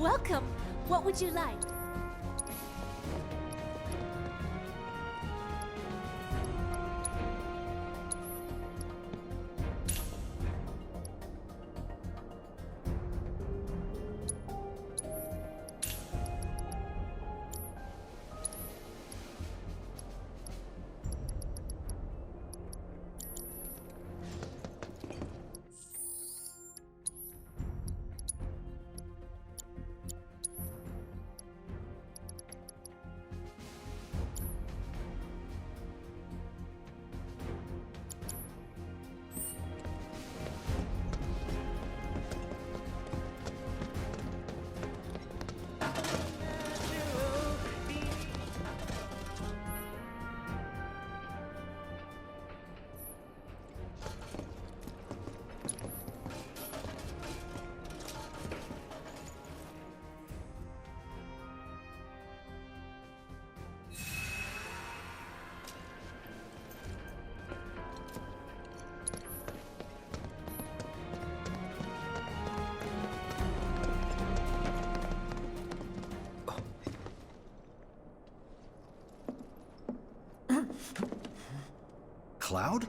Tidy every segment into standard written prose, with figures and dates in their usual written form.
Welcome. What would you like? Cloud?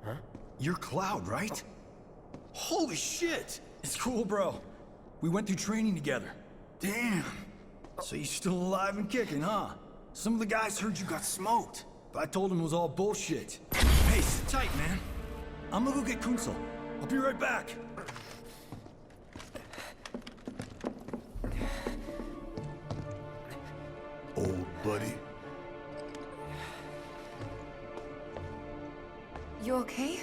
Huh? You're Cloud, right? Holy shit! It's cool, bro. We went through training together. Damn. So you're still alive and kicking, huh? Some of the guys heard you got smoked, but I told them it was all bullshit. Hey, sit tight, man. I'm gonna go get Kunsel. I'll be right back. Old buddy. You okay?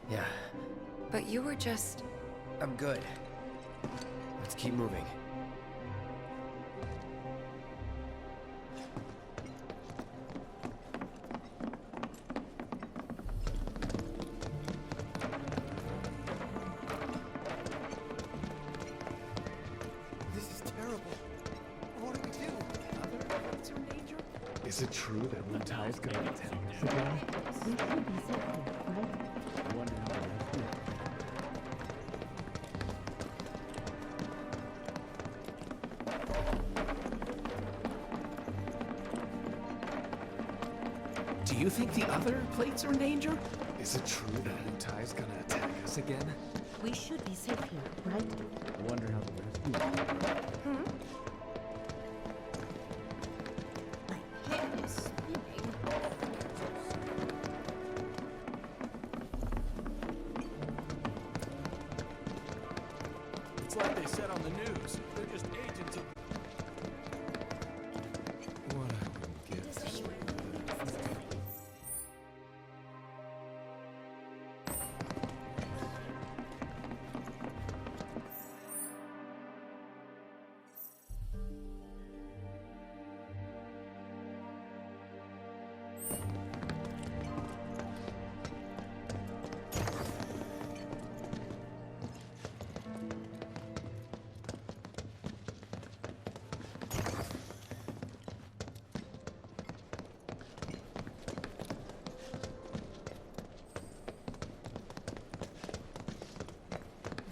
Yeah, But you were just... I'm good. Let's keep moving. This is terrible. What do we do? Other events are in danger? Is it true that Wutai's gonna attack us again? We should be safe here, right? I wonder how we're gonna do it. Do you think the other plates are in danger? Is it true that Wutai's gonna attack us again? We should be safe here, right? I wonder how the rest do it. My head is spinning. It's like they said on the news. They're just agents of... What I wouldn't give.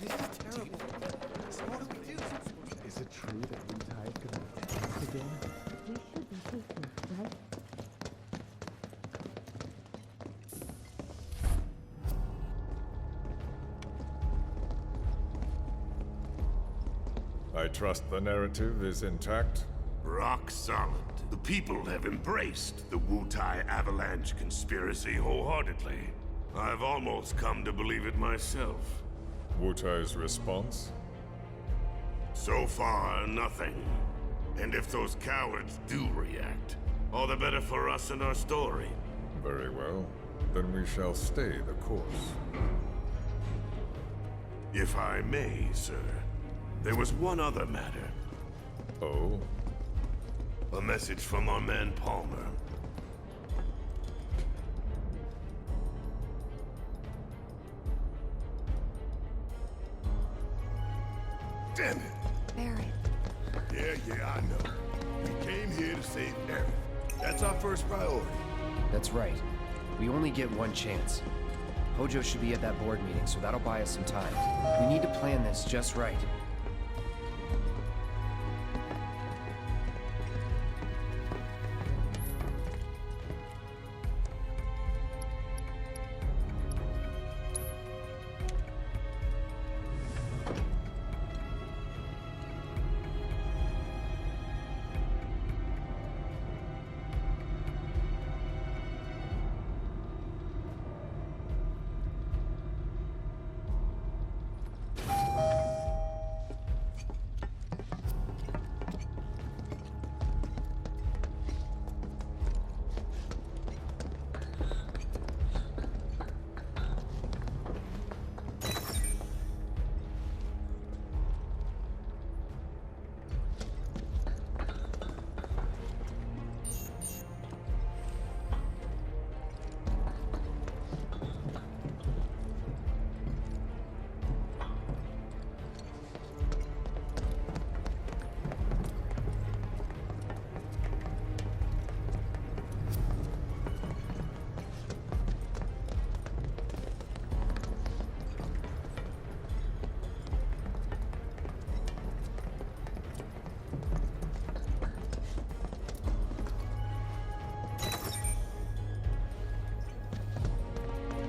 This is terrible. So what do we do? Is it true that Wutai's gonna attack us again? We should be safe here, right? I trust the narrative is intact. Rock solid. The people have embraced the Wutai Avalanche conspiracy wholeheartedly. I've almost come to believe it myself. Wutai's response? So far, nothing. And if those cowards do react, all the better for us and our story. Very well. Then we shall stay the course. If I may, sir. There was one other matter. Oh? A message from our man Palmer. Damn it! Barrett. Yeah, I know. We came here to save Eric. That's our first priority. That's right. We only get one chance. Hojo should be at that board meeting, so that'll buy us some time. We need to plan this just right.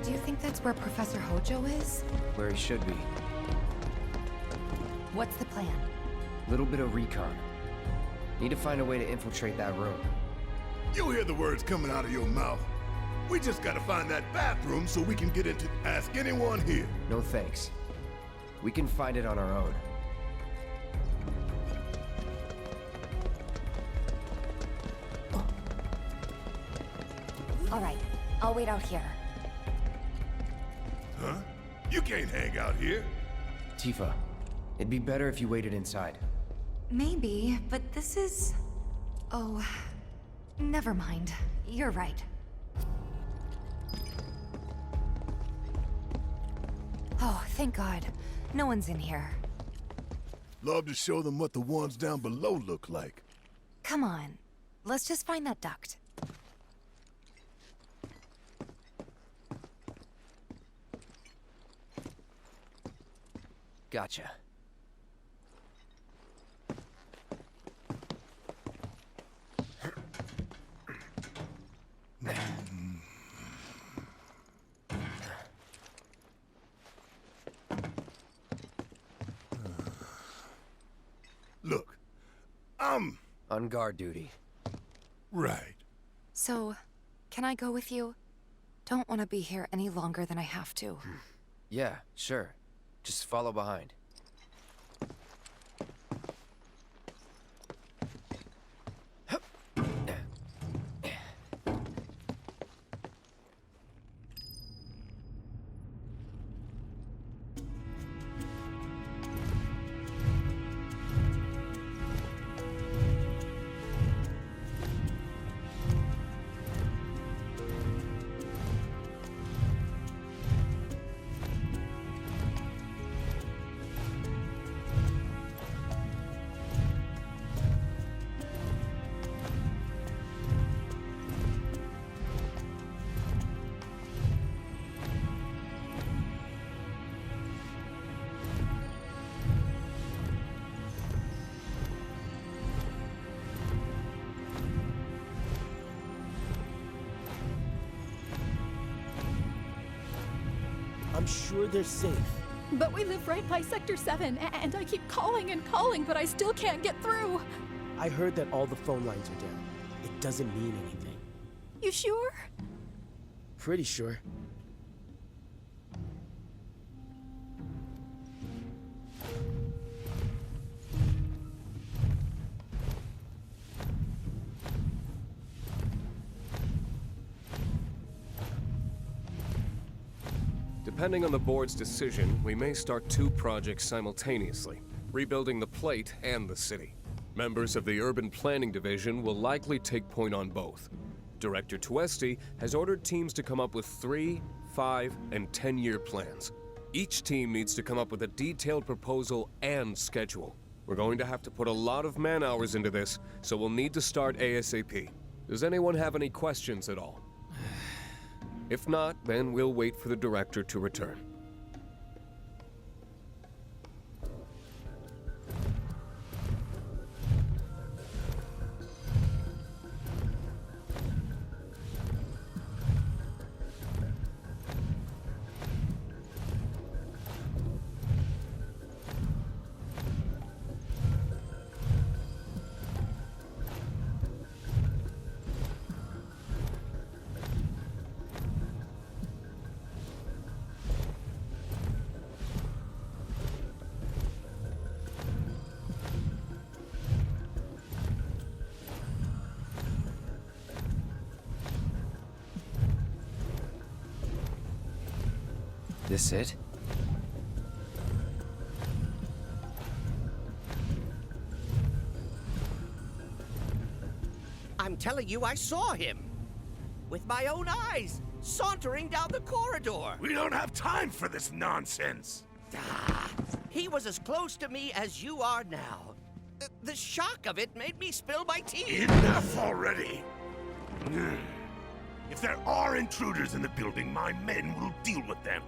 Do you think that's where Professor Hojo is? Where he should be. What's the plan? Little bit of recon. Need to find a way to infiltrate that room. You hear the words coming out of your mouth. We just gotta find that bathroom so we can get into Ask Anyone here. No thanks. We can find it on our own. All right, I'll wait out here. Huh? You can't hang out here. Tifa, it'd be better if you waited inside. Maybe, but this is... Oh, never mind. You're right. Oh, thank God. No one's in here. Love to show them what the ones down below look like. Come on. Let's just find that duct. Gotcha. Look, I'm... On guard duty. Right. So, can I go with you? Don't want to be here any longer than I have to. Yeah, sure. Just follow behind. I'm sure they're safe. But we live right by Sector 7, and I keep calling and calling, but I still can't get through. I heard that all the phone lines are down. It doesn't mean anything. You sure? Pretty sure. Depending on the board's decision, we may start 2 projects simultaneously, rebuilding the plate and the city. Members of the Urban Planning Division will likely take point on both. Director Tuesti has ordered teams to come up with 3, 5, and 10-year plans. Each team needs to come up with a detailed proposal and schedule. We're going to have to put a lot of man-hours into this, so we'll need to start ASAP. Does anyone have any questions at all? If not, then we'll wait for the director to return. This it? I'm telling you, I saw him. With my own eyes, sauntering down the corridor. We don't have time for this nonsense. He was as close to me as you are now. The shock of it made me spill my tea. Enough already. If there are intruders in the building, my men will deal with them.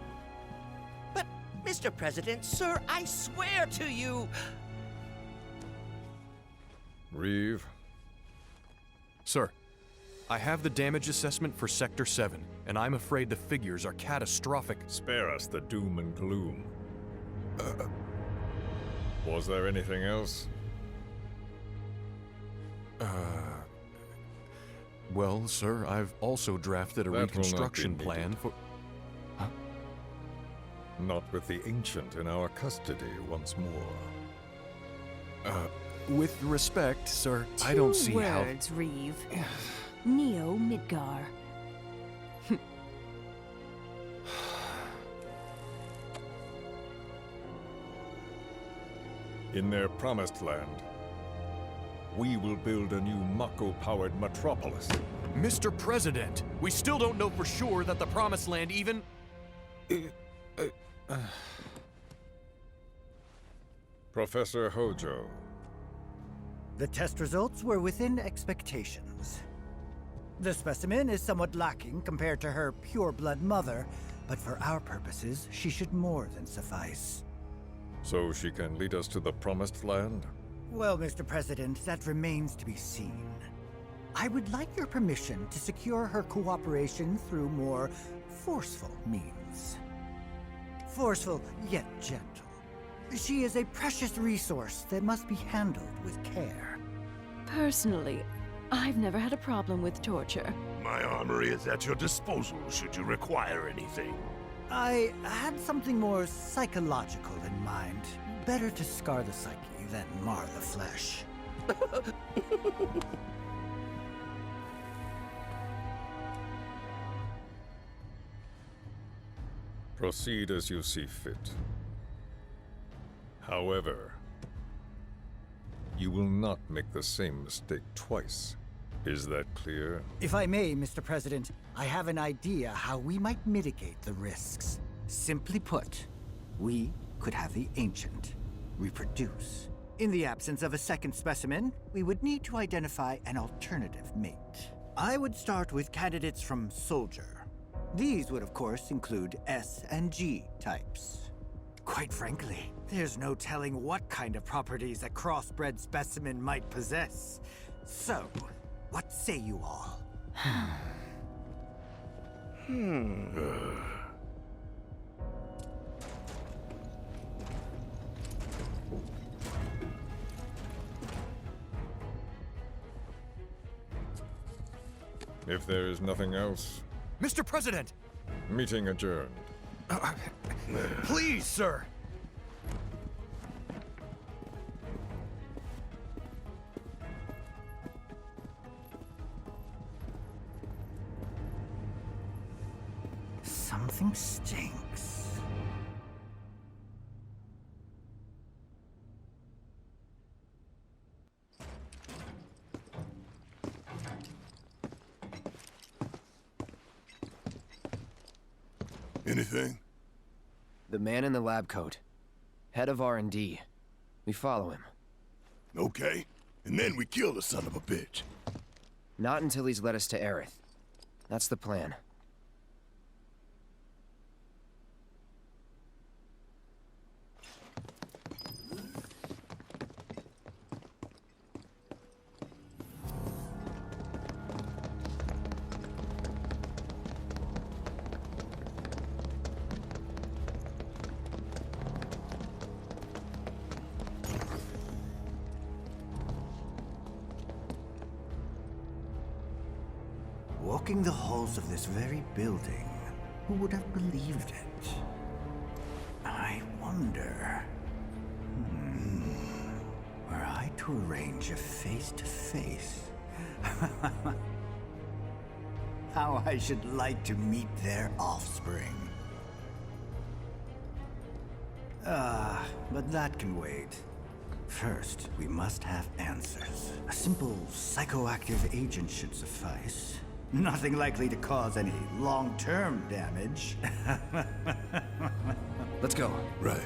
But, Mr. President, sir, I swear to you... Reeve? Sir, I have the damage assessment for Sector 7, and I'm afraid the figures are catastrophic. Spare us the doom and gloom. Was there anything else? Well, sir, I've also drafted a reconstruction plan for... Huh? Not with the Ancient in our custody once more. With respect, sir, I don't see how... 2 words, Reeve. Neo Midgar. In their promised land, we will build a new Mako-powered metropolis. Mr. President, we still don't know for sure that the Promised Land even... Professor Hojo. The test results were within expectations. The specimen is somewhat lacking compared to her pure-blood mother, but for our purposes, she should more than suffice. So she can lead us to the Promised Land? Well, Mr. President, that remains to be seen. I would like your permission to secure her cooperation through more forceful means. Forceful, yet gentle. She is a precious resource that must be handled with care. Personally, I've never had a problem with torture. My armory is at your disposal should you require anything. I had something more psychological in mind. Better to scar the psyche than mar the flesh. Proceed as you see fit. However, you will not make the same mistake twice. Is that clear? If I may, Mr. President, I have an idea how we might mitigate the risks. Simply put, we could have the Ancient reproduce. In the absence of a second specimen, we would need to identify an alternative mate. I would start with candidates from Soldier. These would, of course, include S and G types. Quite frankly, there's no telling what kind of properties a crossbred specimen might possess. So, what say you all? If there is nothing else, Mr. President! meeting adjourned. Please, sir! Something stinks. Anything? The man in the lab coat. Head of R&D. We follow him. Okay. And then we kill the son of a bitch. Not until he's led us to Aerith. That's the plan. walking the halls of this very building, who would have believed it? I wonder... Were I to arrange a face-to-face... how I should like to meet their offspring. But that can wait. First, we must have answers. A simple psychoactive agent should suffice. Nothing likely to cause any long-term damage. Let's go. Right.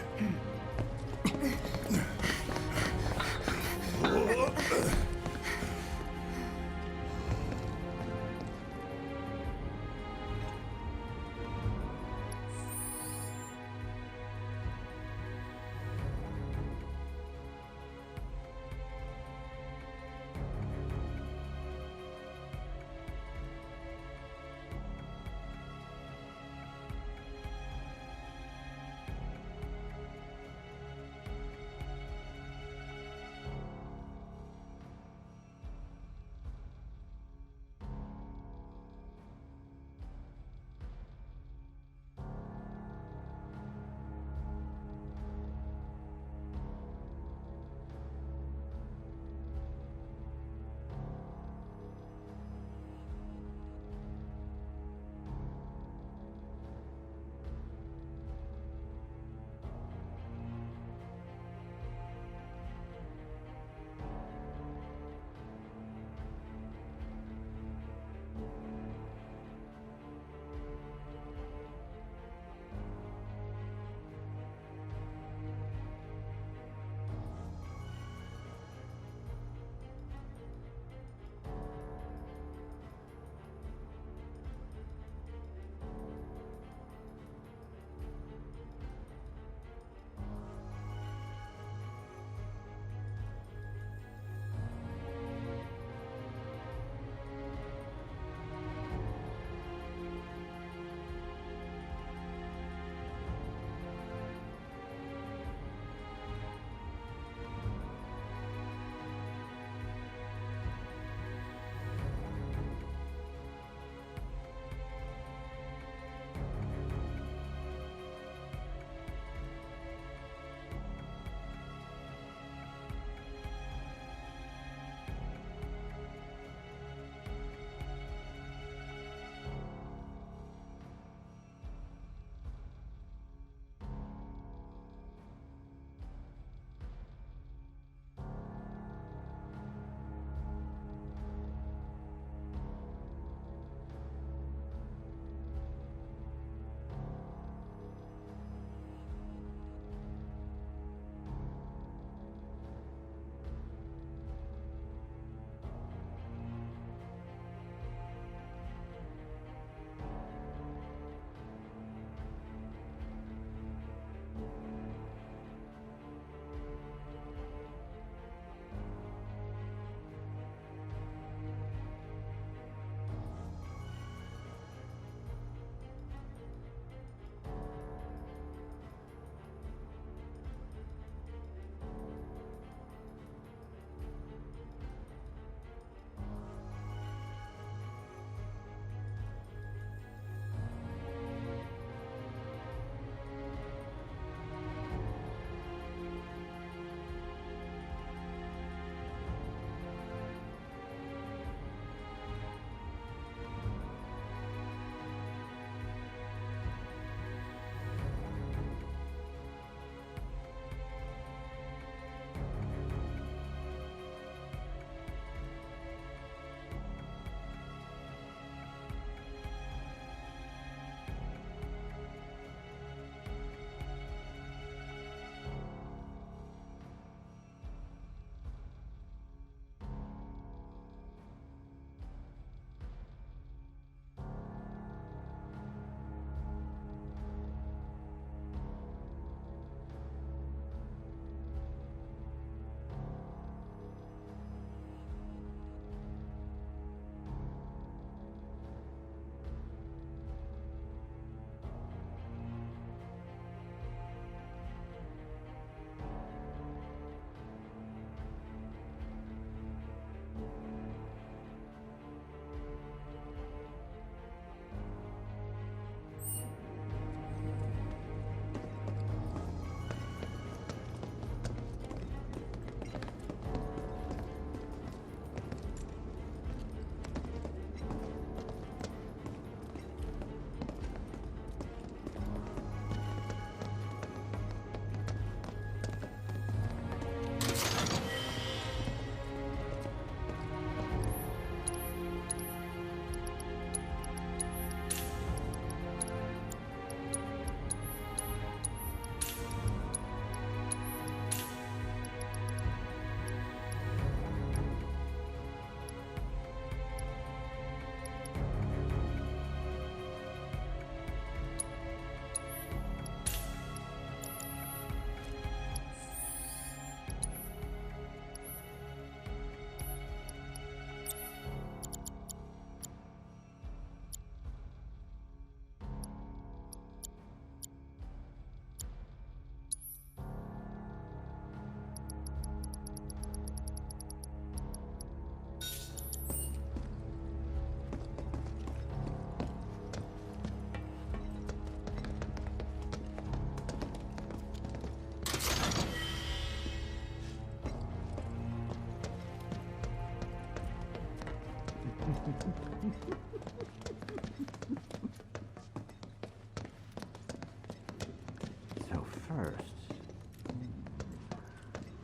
So first,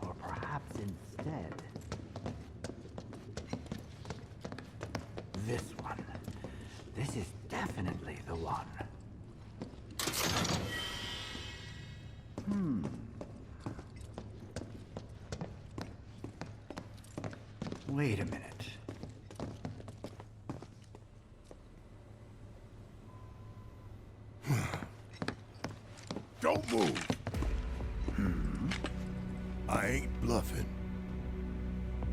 or perhaps instead, this one. This is definitely the one. Wait a minute. Don't move. I ain't bluffing.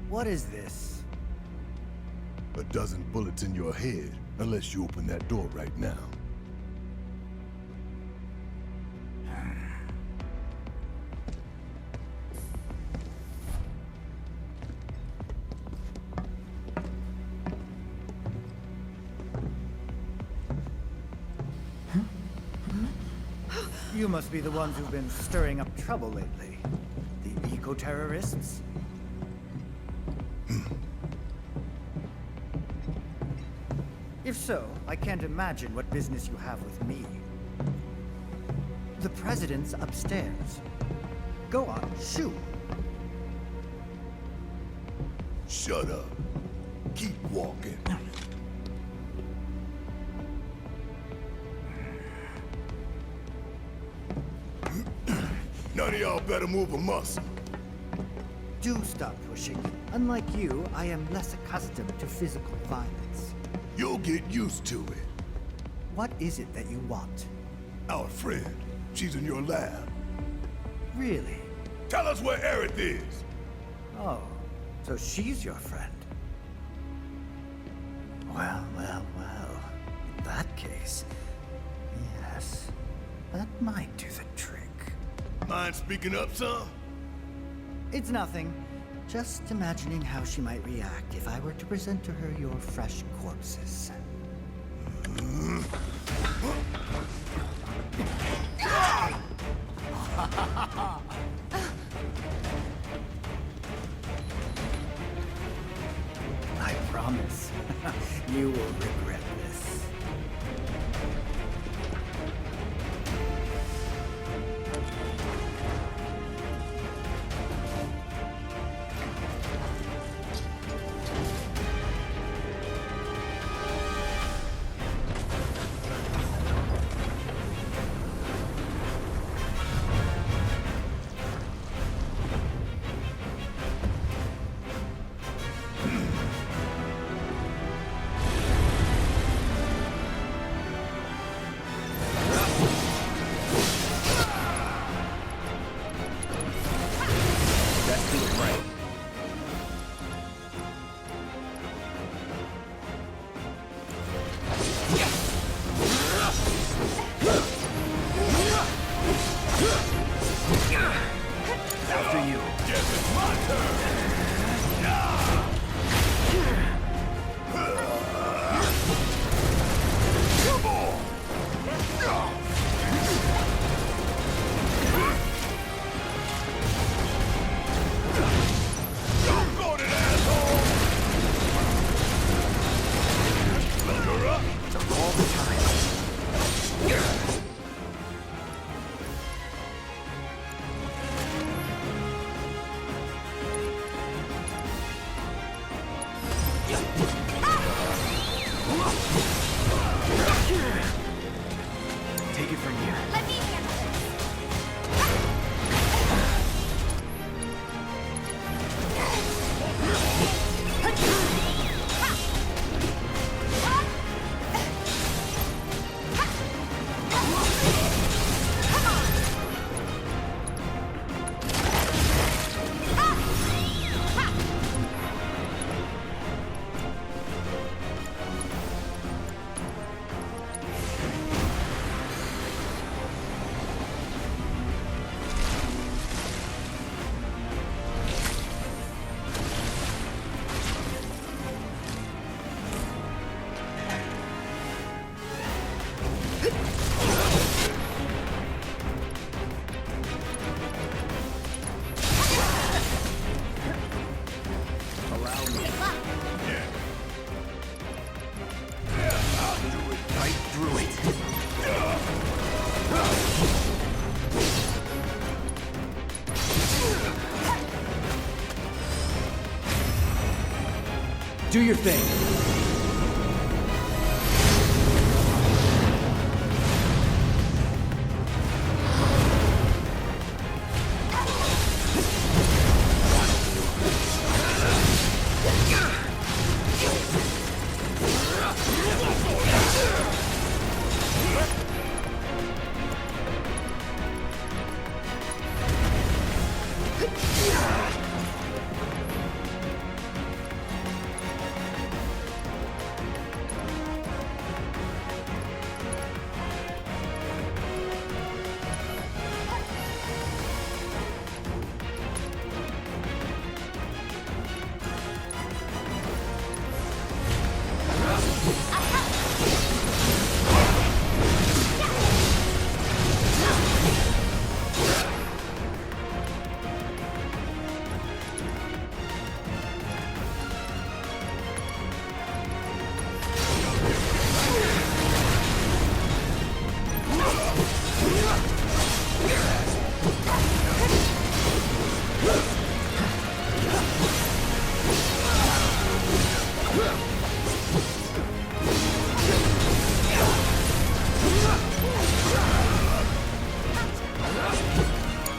What is this? A dozen bullets in your head, unless you open that door right now. You must be the ones who've been stirring up trouble lately. The eco-terrorists? If so, I can't imagine what business you have with me. The president's upstairs. Go on, shoot. Shut up. Keep walking. None of y'all better move a muscle. Do stop pushing. Unlike you, I am less accustomed to physical violence. You'll get used to it. What is it that you want? Our friend. She's in your lab. Really? Tell us where Aerith is. Oh, so she's your friend. Well. In that case, yes, that might do the trick. Mind speaking up, son? It's nothing. Just imagining how she might react if I were to present to her your fresh corpses. I promise, you will regret this. Take it from here. Let me handle Do your thing.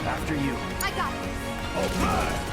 After you. I got this. All right.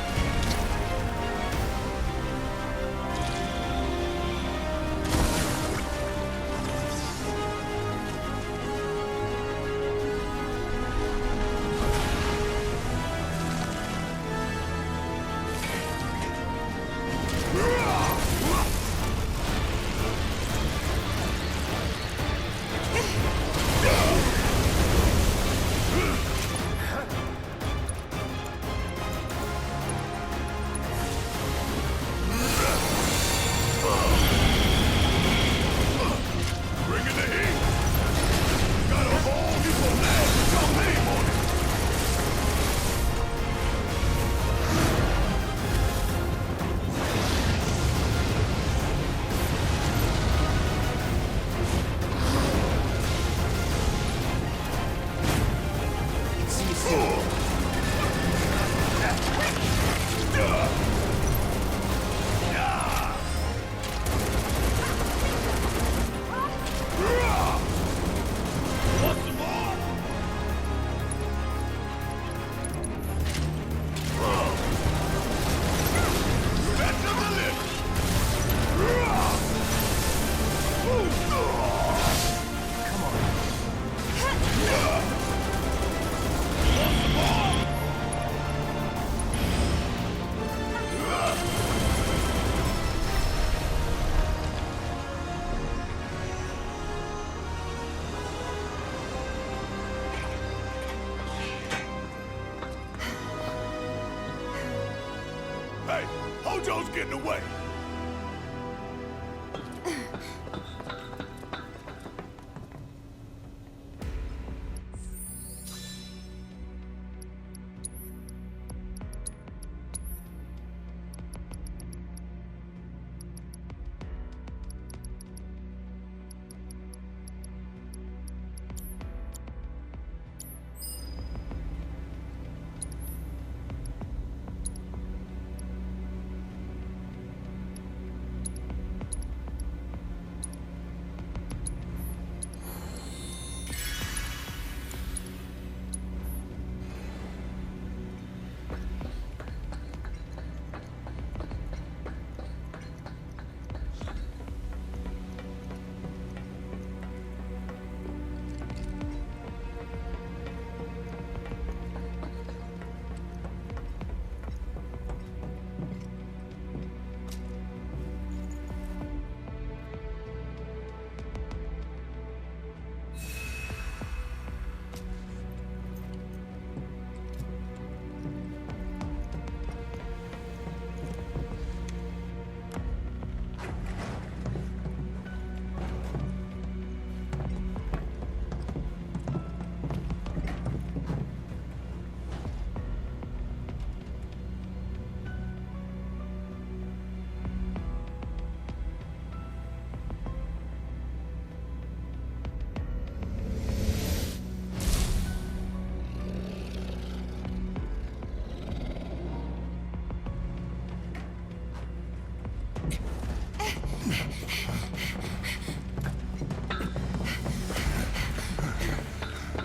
Hey, Hojo's getting away.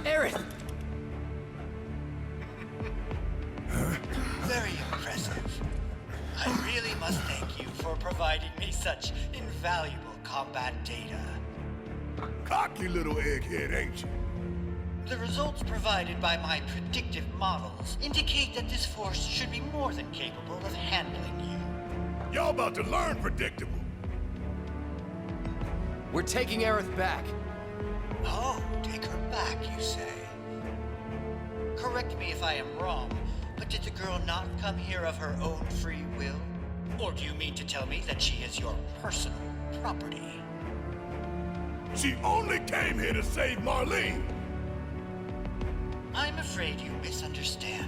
Aerith! Very impressive. I really must thank you for providing me such invaluable combat data. Cocky little egghead, ain't you? The results provided by my predictive models indicate that this force should be more than capable of handling you. Y'all about to learn predictable. We're taking Aerith back. Oh, take her back, you say? Correct me if I am wrong, but did the girl not come here of her own free will? Or do you mean to tell me that she is your personal property? She only came here to save Marlene. I'm afraid you misunderstand.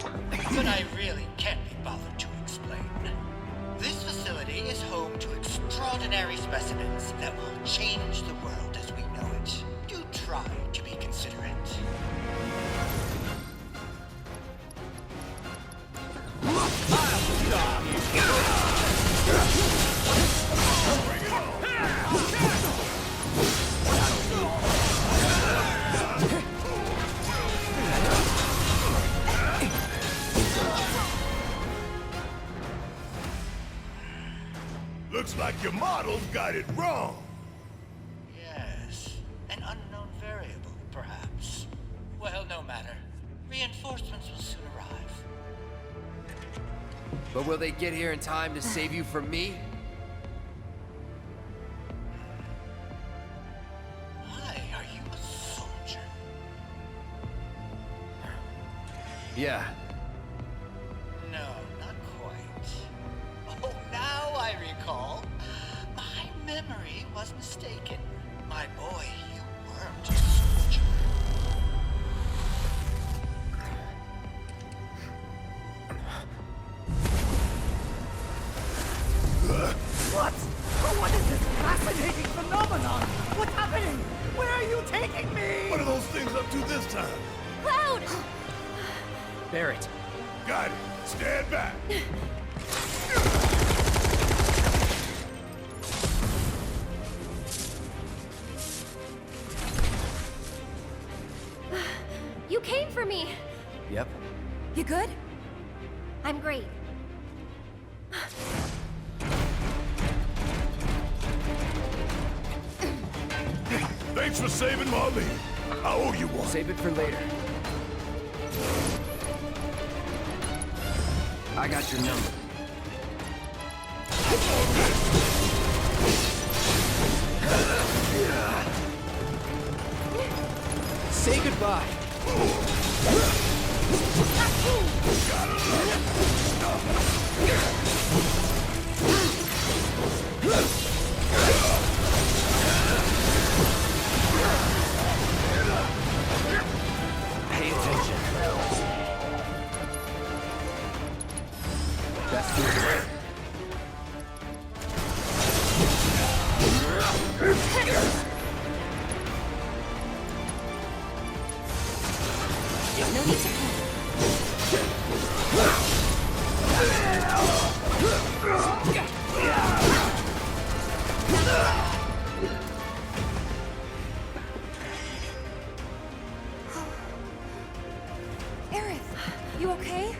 But I really can't be bothered to explain. This facility is home to extraordinary specimens that will change the world as we know it. Do try to be considerate. Looks like your models got it wrong. Yes, an unknown variable, perhaps. Well, no matter. Reinforcements will soon arrive. But will they get here in time to save you from me? Why are you a soldier? Yeah. No, not quite. Oh, now I recall. My memory was mistaken. My boy, you weren't a soldier. What? What is this fascinating phenomenon? What's happening? Where are you taking me? What are those things up to this time? Cloud! Barrett. Got it. Stand back. You came for me. Yep. You good? I'm great. Thanks for saving Marlene. I owe you one. Save it for later. I got your number. Say goodbye. Pay attention. That's good. No need to Aerith, you okay?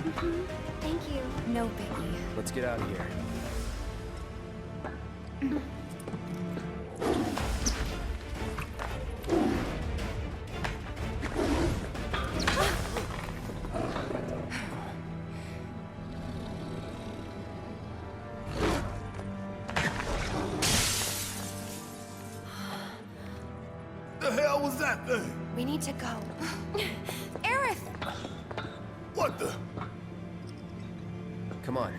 Thank you. No biggie. Let's get out of here. The hell was that thing? We need to go. Aerith! What the? Come on.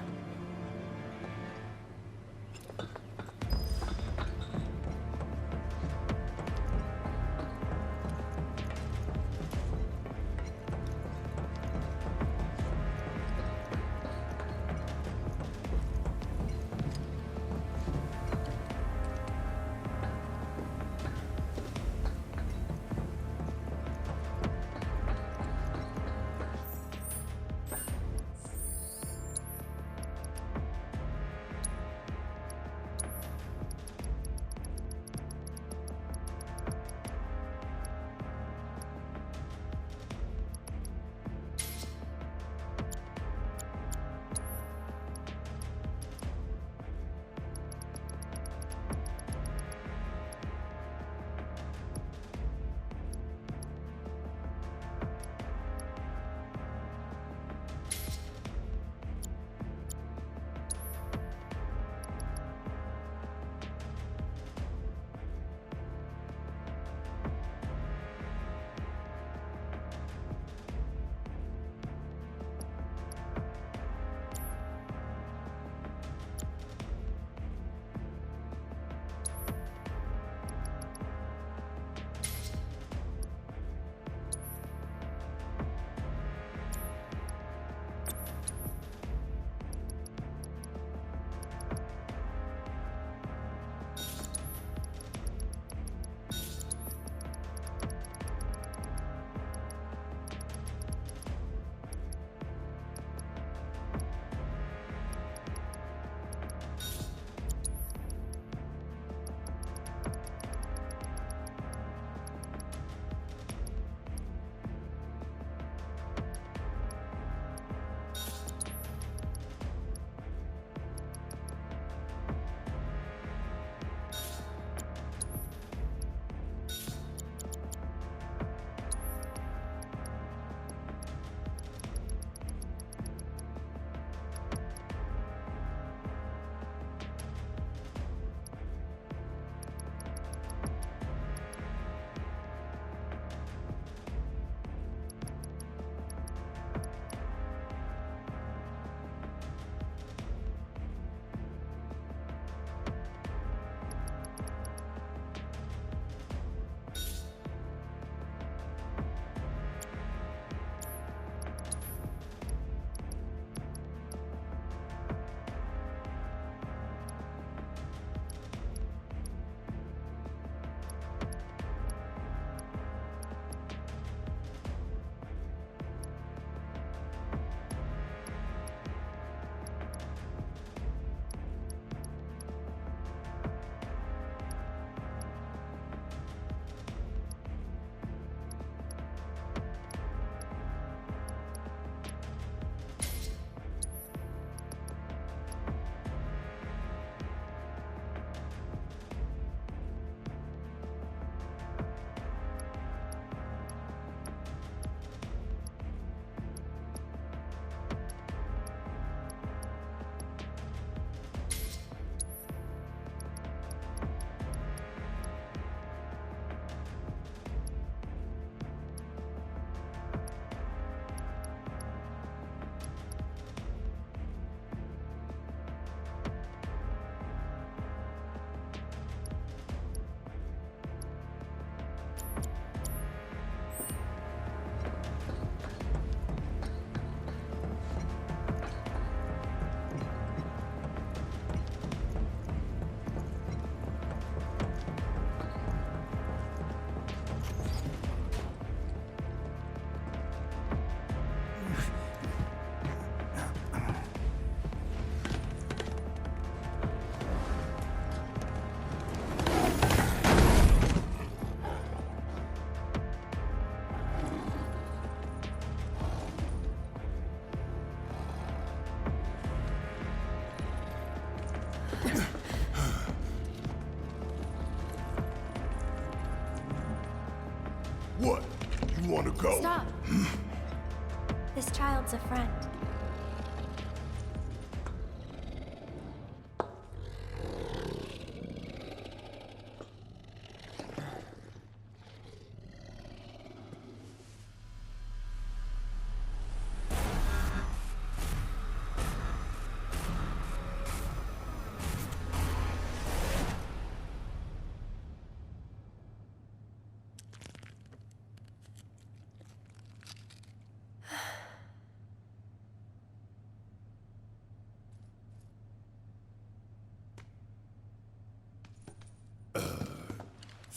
wants a friend.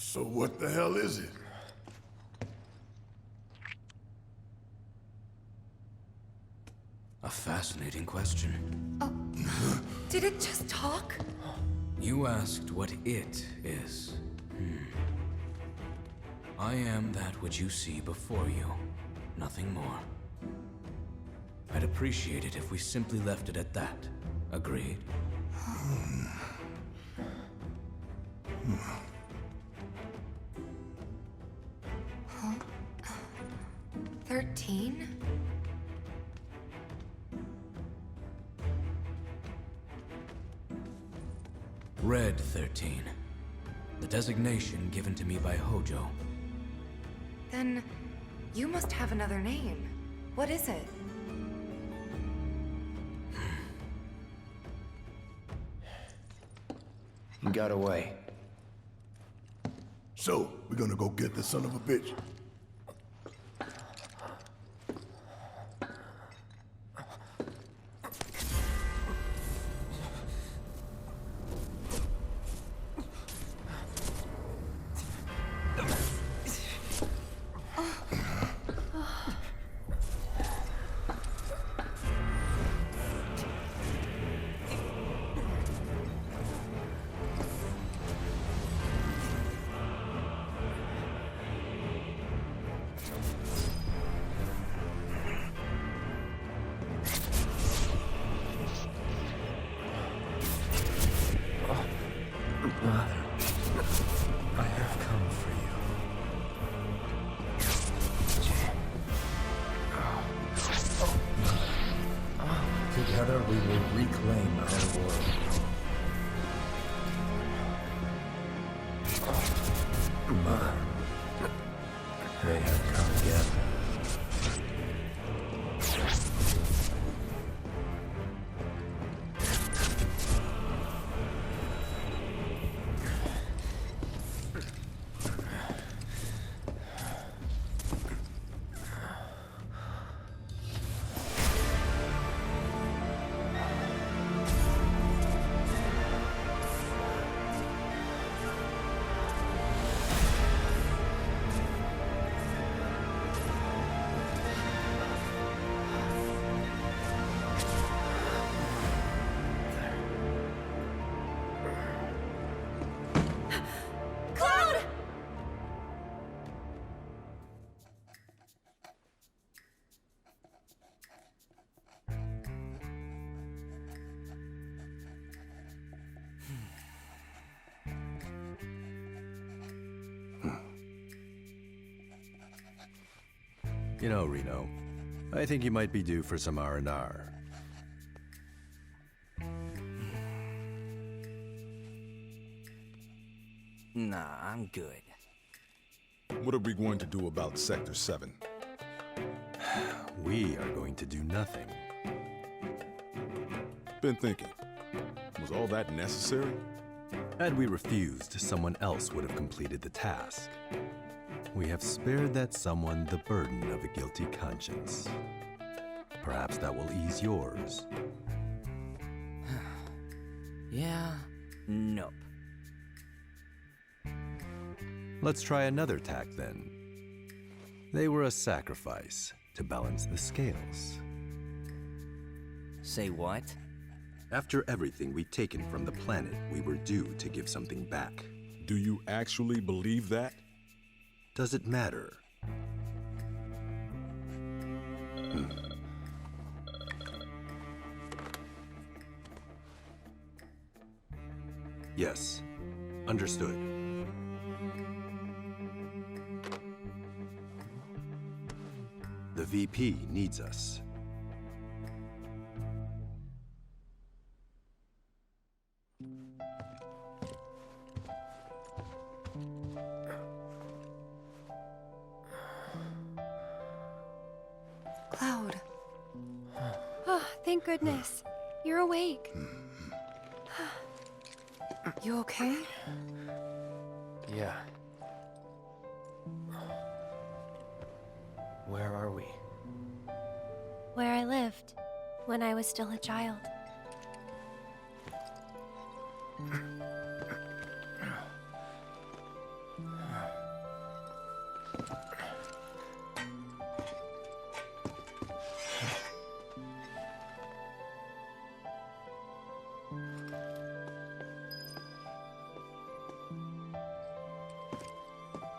So what the hell is it? A fascinating question. Did it just talk? You asked what it is. I am that which you see before you. Nothing more. I'd appreciate it if we simply left it at that. Agreed? 13? Red 13. The designation given to me by Hojo. Then you must have another name. What is it? He got away. So, we're gonna go get the son of a bitch. I have come for you. Together we will reclaim our world. They have come again. You know, Reno, I think you might be due for some R&R. Nah, I'm good. What are we going to do about Sector 7? We are going to do nothing. Been thinking, was all that necessary? Had we refused, someone else would have completed the task. We have spared that someone the burden of a guilty conscience. Perhaps that will ease yours. Yeah, nope. Let's try another tack then. They were a sacrifice to balance the scales. Say what? After everything we'd taken from the planet, we were due to give something back. Do you actually believe that? Does it matter? Yes, understood. The VP needs us. Thank goodness. You're awake. You okay? Yeah. Where are we? Where I lived when I was still a child.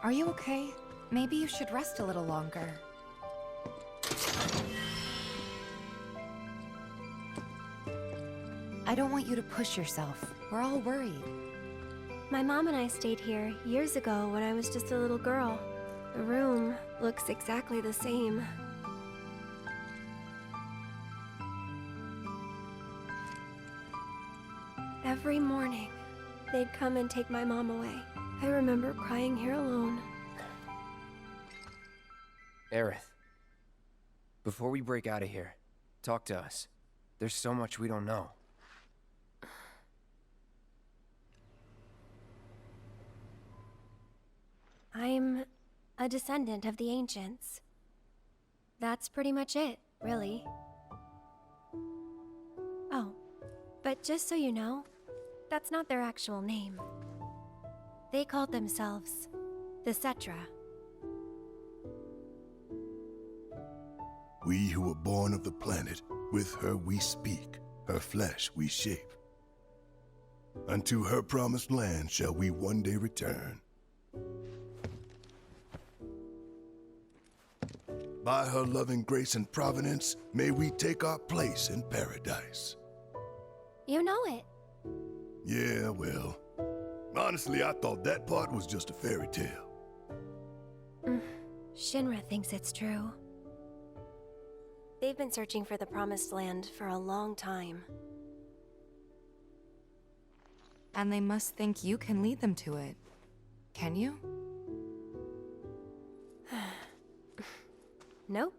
Are you okay? Maybe you should rest a little longer. I don't want you to push yourself. We're all worried. My mom and I stayed here years ago when I was just a little girl. The room looks exactly the same. Every morning, they'd come and take my mom away. I remember crying here alone. Aerith, before we break out of here, talk to us. There's so much we don't know. I'm a descendant of the ancients. That's pretty much it, really. Oh, but just so you know, that's not their actual name. They called themselves the Cetra. We who were born of the planet, with her we speak, her flesh we shape. Unto her promised land shall we one day return. By her loving grace and providence, may we take our place in paradise. You know it. Yeah, well, honestly, I thought that part was just a fairy tale. Shinra thinks it's true. They've been searching for the Promised Land for a long time. And they must think you can lead them to it. Can you? Nope.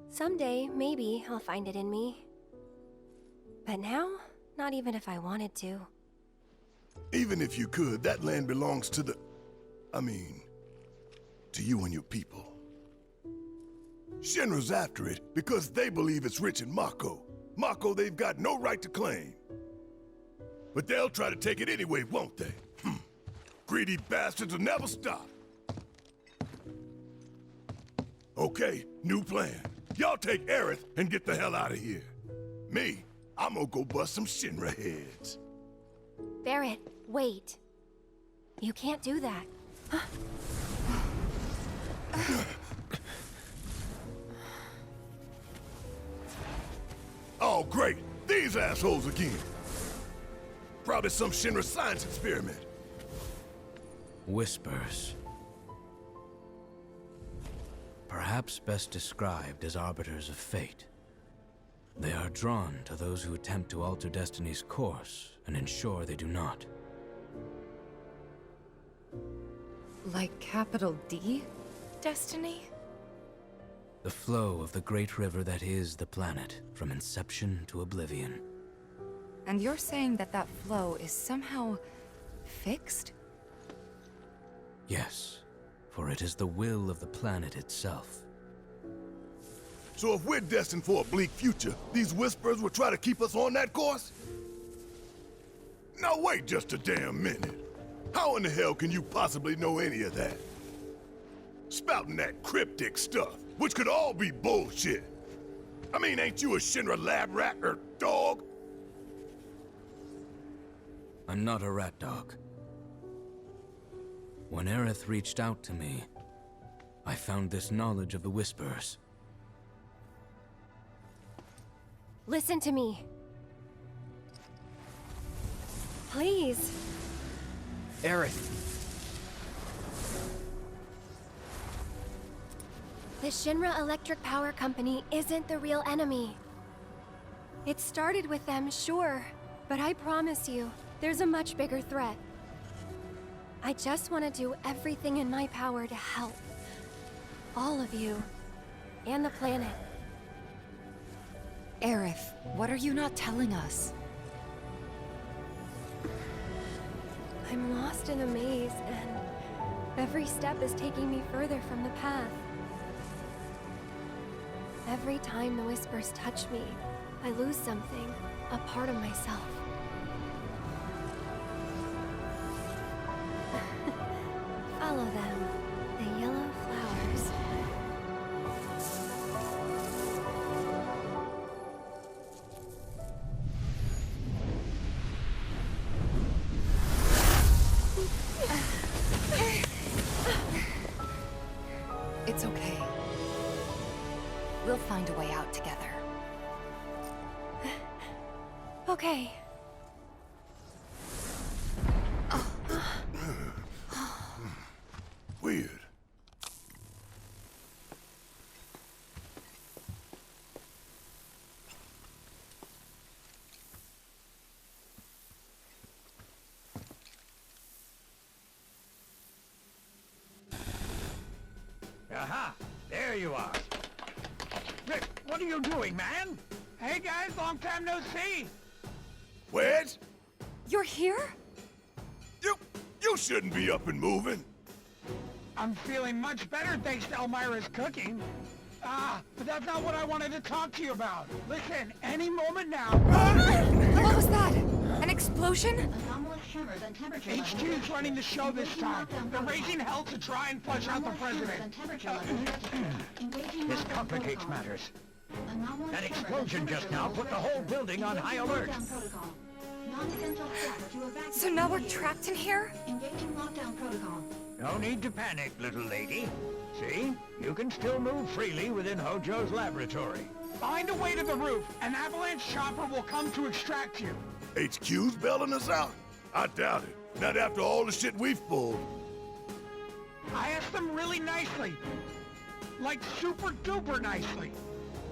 Someday, maybe, I'll find it in me. But now, not even if I wanted to. Even if you could, that land belongs to the... to you and your people. Shinra's after it because they believe it's rich in Mako. Mako they've got no right to claim. But they'll try to take it anyway, won't they? Greedy bastards will never stop. Okay, new plan. Y'all take Aerith and get the hell out of here. Me, I'm gonna go bust some Shinra heads. Barrett, wait. You can't do that. Oh, great. These assholes again. Probably some Shinra science experiment. Whispers. Perhaps best described as arbiters of fate. They are drawn to those who attempt to alter destiny's course and ensure they do not. Like capital D? Destiny? The flow of the great river that is the planet, from inception to oblivion. And you're saying that that flow is somehow fixed? Yes, for it is the will of the planet itself. So if we're destined for a bleak future, these Whisperers will try to keep us on that course? Now wait just a damn minute. How in the hell can you possibly know any of that? Spouting that cryptic stuff, which could all be bullshit. Ain't you a Shinra lab rat or dog? I'm not a rat dog. When Aerith reached out to me, I found this knowledge of the Whispers. Listen to me. Please. Aerith. The Shinra Electric Power Company isn't the real enemy. It started with them, sure, but I promise you, there's a much bigger threat. I just want to do everything in my power to help. All of you. And the planet. Aerith, what are you not telling us? I'm lost in a maze, and every step is taking me further from the path. Every time the whispers touch me, I lose something, a part of myself. Follow them, the yellow flowers. It's okay. We'll find a way out together. Okay. Weird. Aha! There you are. Rick, what are you doing, man? Hey guys, long time no see. Wedge? You're here? You shouldn't be up and moving. I'm feeling much better thanks to Elmira's cooking. But that's not what I wanted to talk to you about. Listen, any moment now... What was that? An explosion? HQ's running the show this time. They're raising hell to try and flush out the president. This complicates matters. That explosion just now put the whole building on high alert. So now we're trapped in here? No need to panic, little lady. See? You can still move freely within Hojo's laboratory. Find a way to the roof. An avalanche chopper will come to extract you. HQ's bailing us out? I doubt it. Not after all the shit we've pulled. I asked them really nicely. Like super duper nicely.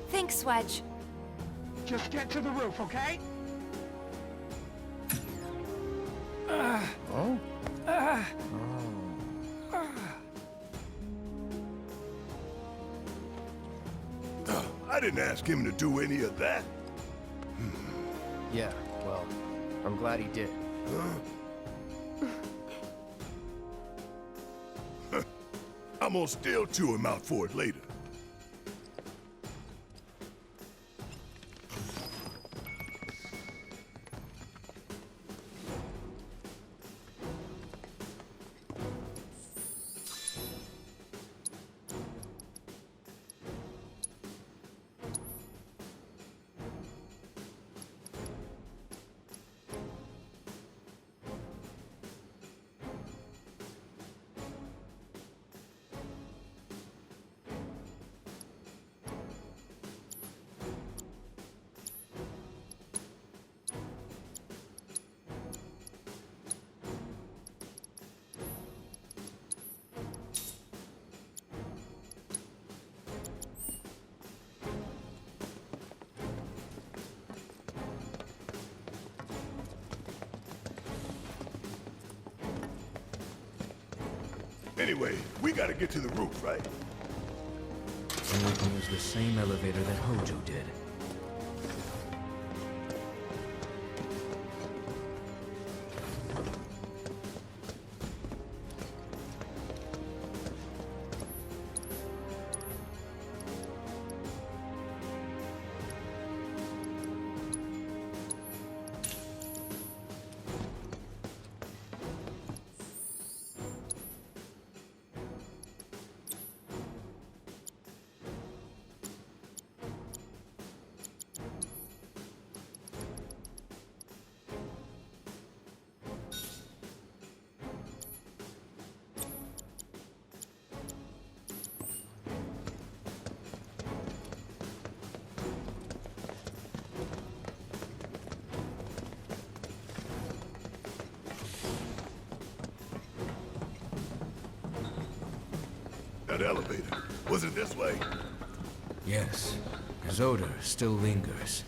Thanks, Wedge. Just get to the roof, okay? I didn't ask him to do any of that. Yeah, well, I'm glad he did. I'm gonna still chew him out for it later. Anyway, we gotta get to the roof, right? And we can use the same elevator that Hojo did. That elevator, was it this way? Yes, his odor still lingers.